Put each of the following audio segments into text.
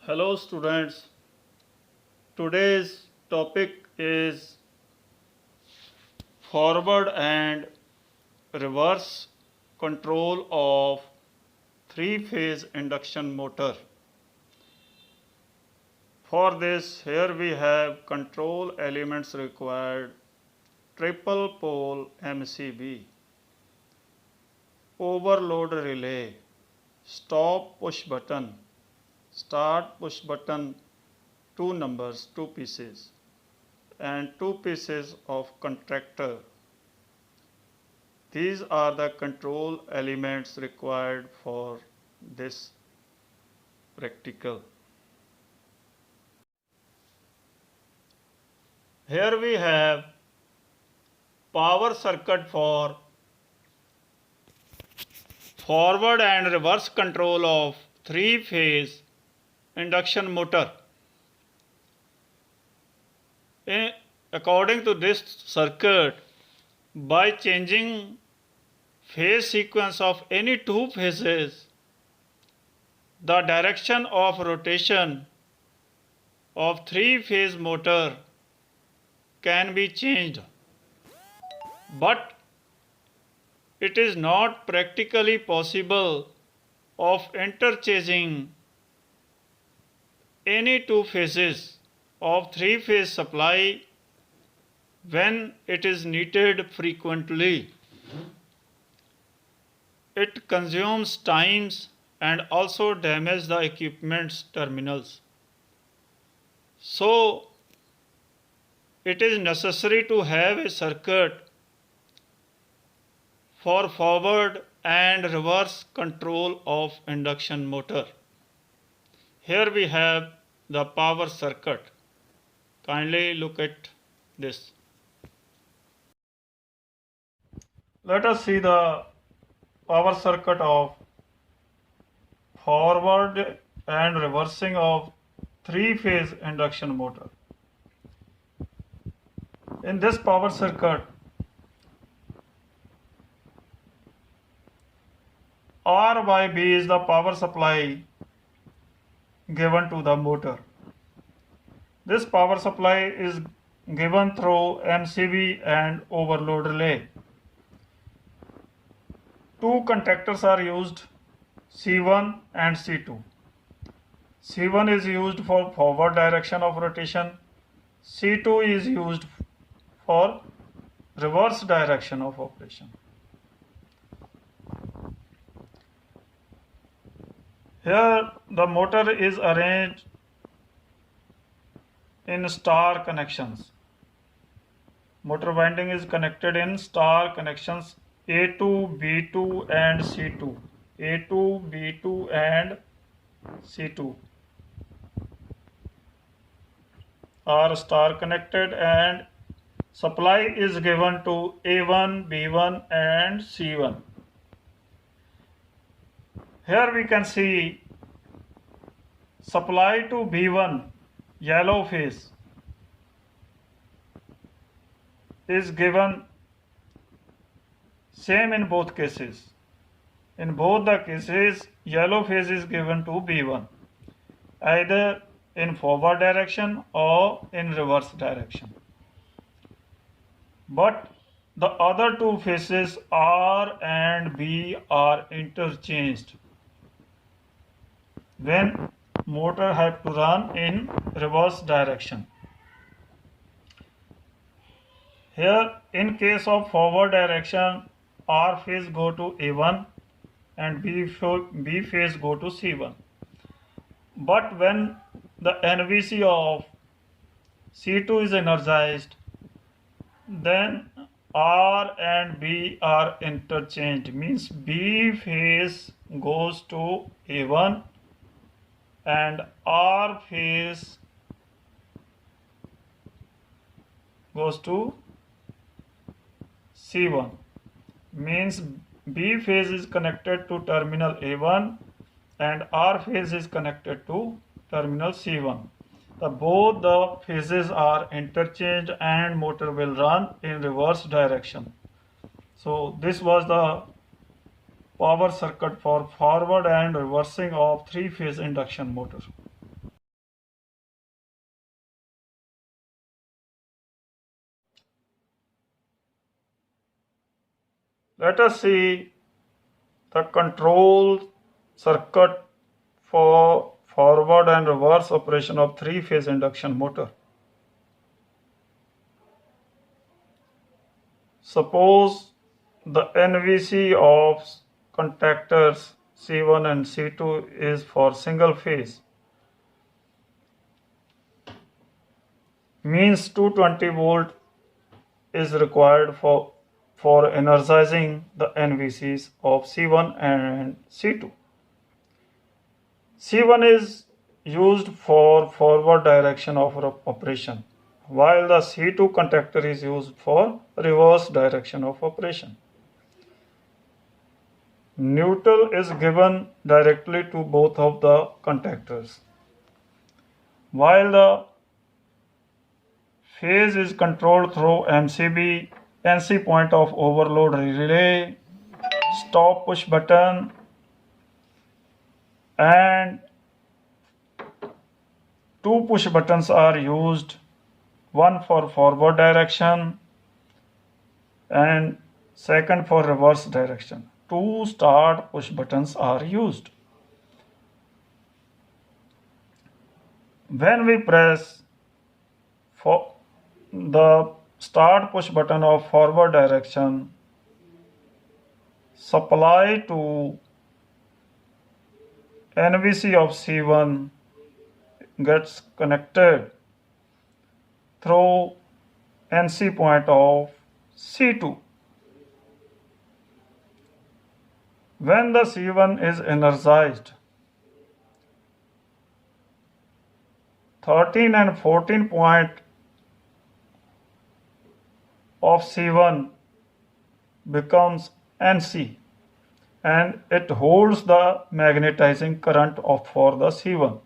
Hello students, today's topic is forward and reverse control of three-phase induction motor. For this, here we have control elements required: triple pole MCB, overload relay, stop push button, start push button, two numbers, two pieces, and two pieces of contactor. These are the control elements required for this practical. Here we have power circuit for forward and reverse control of three-phase induction motor. According to this circuit, by changing phase sequence of any two phases, the direction of rotation of three-phase motor can be changed, but it is not practically possible of interchanging any two phases of three-phase supply when it is needed frequently. It consumes times and also damages the equipment's terminals. So, it is necessary to have a circuit for forward and reverse control of induction motor. Here we have the power circuit. Kindly look at this. Let us see the power circuit of forward and reversing of three-phase induction motor. In this power circuit, R by B is the power supply given to the motor. This power supply is given through MCB and overload relay. Two contactors are used, C1 and C2. C1 is used for forward direction of rotation. C2 is used for reverse direction of operation. Here the motor is arranged in star connections. Motor winding is connected in star connections A2, B2 and C2. A2, B2 and C2 are star connected and supply is given to A1, B1 and C1. Here we can see supply to B1, yellow phase, is given same in both cases. In both the cases, yellow phase is given to B1, either in forward direction or in reverse direction. But the other two phases R and B are interchanged when motor have to run in reverse direction. Here in case of forward direction, R phase go to A1 and B phase go to C1. But when the NVC of C2 is energized, then R and B are interchanged, means B phase goes to A1 and R phase goes to C1, means B phase is connected to terminal A1 and R phase is connected to terminal C1. Both the phases are interchanged and motor will run in reverse direction. So this was the power circuit for forward and reversing of three-phase induction motor. Let us see the control circuit for forward and reverse operation of three-phase induction motor. Suppose the NVC of contactors C1 and C2 is for single phase. Means 220 volt is required for energizing the NVCs of C1 and C2. C1 is used for forward direction of operation, while the C2 contactor is used for reverse direction of operation. Neutral is given directly to both of the contactors, while the phase is controlled through MCB, NC point of overload relay, stop push button, and two push buttons are used, one for forward direction and second for reverse direction. Two start push buttons are used. When we press for the start push button of forward direction, supply to NVC of C1 gets connected through NC point of C2. When the C1 is energized, 13 and 14 point of C1 becomes NC and it holds the magnetizing current for the C1.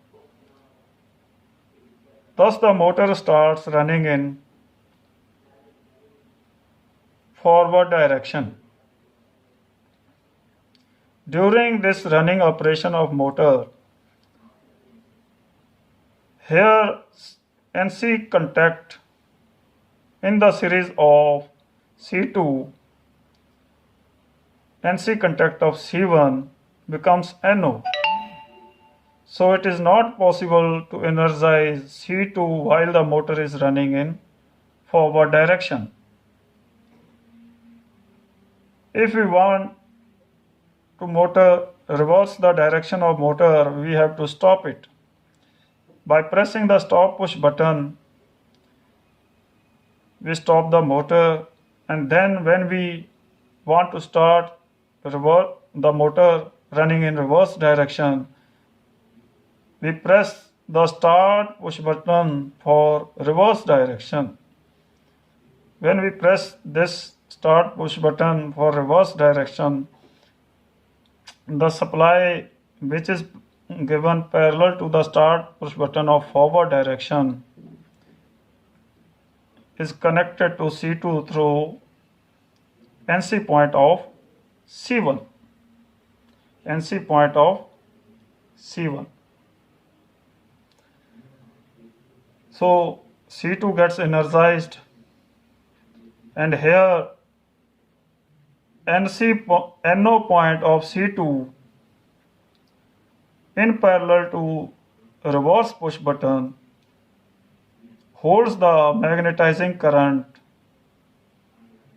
Thus the motor starts running in forward direction. During this running operation of motor, here NC contact in the series of C2, NC contact of C1 becomes NO. So it is not possible to energize C2 while the motor is running in forward direction. If we want to reverse the direction of motor, we have to stop it. By pressing the stop push button, we stop the motor, and then when we want to start the motor running in reverse direction, we press the start push button for reverse direction. When we press this start push button for reverse direction, the supply which is given parallel to the start push button of forward direction is connected to C2 through NC point of C1. NC point of C1. So C2 gets energized, and here NO point of C2 in parallel to reverse push button holds the magnetizing current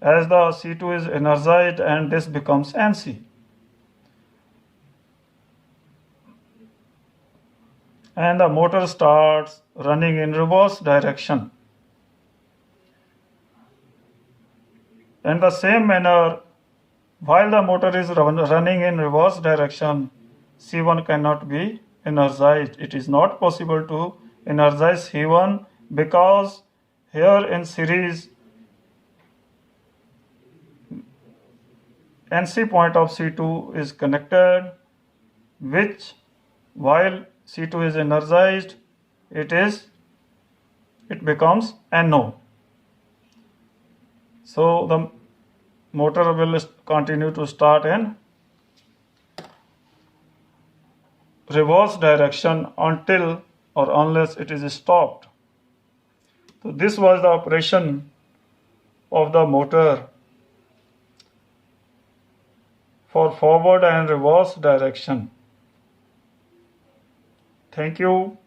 as the C2 is energized, and this becomes NC. And the motor starts running in reverse direction. In the same manner, while the motor is running in reverse direction, C1 cannot be energized. It is not possible to energize C1 because here in series NC point of C2 is connected, which while C2 is energized, it becomes NO. So the motor will continue to start in reverse direction until or unless it is stopped. So this was the operation of the motor for forward and reverse direction. Thank you.